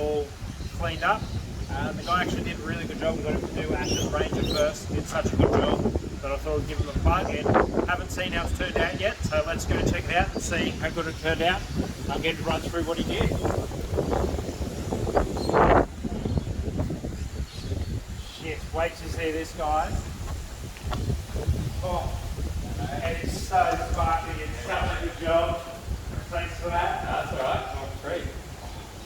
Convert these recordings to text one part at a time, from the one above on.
all cleaned up. The guy actually did a really good job. We got him to do Ash's Ranger first. Did such a good job that I thought I'd give him a plug, and haven't seen how it's turned out yet, so let's go check it out and see how good it turned out. I'll get to run through what he did. Shit, wait to see this, guys. Oh, and it's so sparkly. It's such a good job. Thanks for that. That's alright, not free.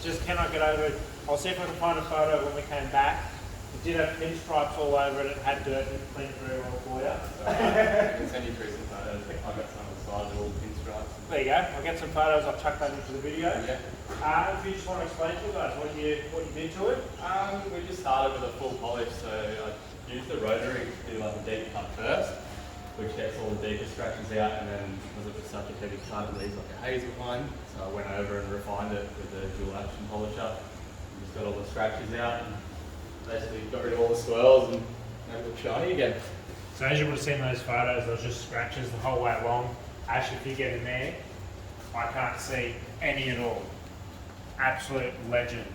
Just cannot get over it. I'll see if I can find a photo when we came back. It did have pinstripes all over it. It had dirt and it cleaned very well for you. I can send you through some photos. I've got some on the side of all the pinstripes. There you go. I'll get some photos. I'll chuck that into the video. Yeah. If you just want to explain to us what you did to it. We just started with a full polish, so I used the rotary to do like a deep cut first, which gets all the deeper scratches out, and then because it was such a heavy cut, it leaves like a haze behind. So I went over and refined it with the dual action polisher. Just got all the scratches out and basically got rid of all the swirls and made it look shiny again. So as you would have seen those photos, there was just scratches the whole way along. Actually, if you get in there, I can't see any at all. Absolute legend.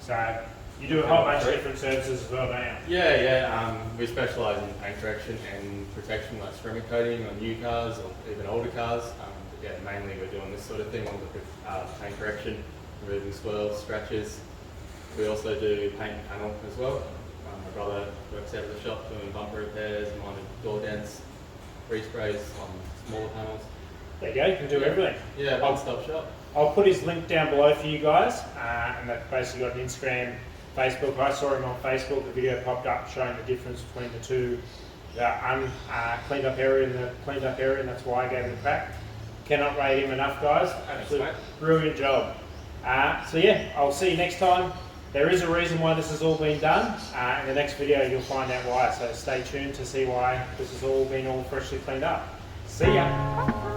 So you do a whole bunch of different services as well, don't you? Yeah. We specialise in paint correction and protection, like ceramic coating on new cars or even older cars. But yeah, mainly we're doing this sort of thing, all the paint correction, removing swirls, scratches. We also do paint and panel as well. My brother works out of the shop doing bumper repairs, minor door dents, resprays on smaller panels. There you go, you can do everything. Yeah, one-stop shop. I'll put his link down below for you guys, and they've basically got an Instagram, Facebook. I saw him on Facebook, the video popped up showing the difference between the two, the uncleaned up area and the cleaned up area, and that's why I gave it a crack. Cannot rate him enough, guys. Absolute brilliant job. So yeah, I'll see you next time. There is a reason why this has all been done. In the next video you'll find out why, so stay tuned to see why this has all been freshly cleaned up. See ya!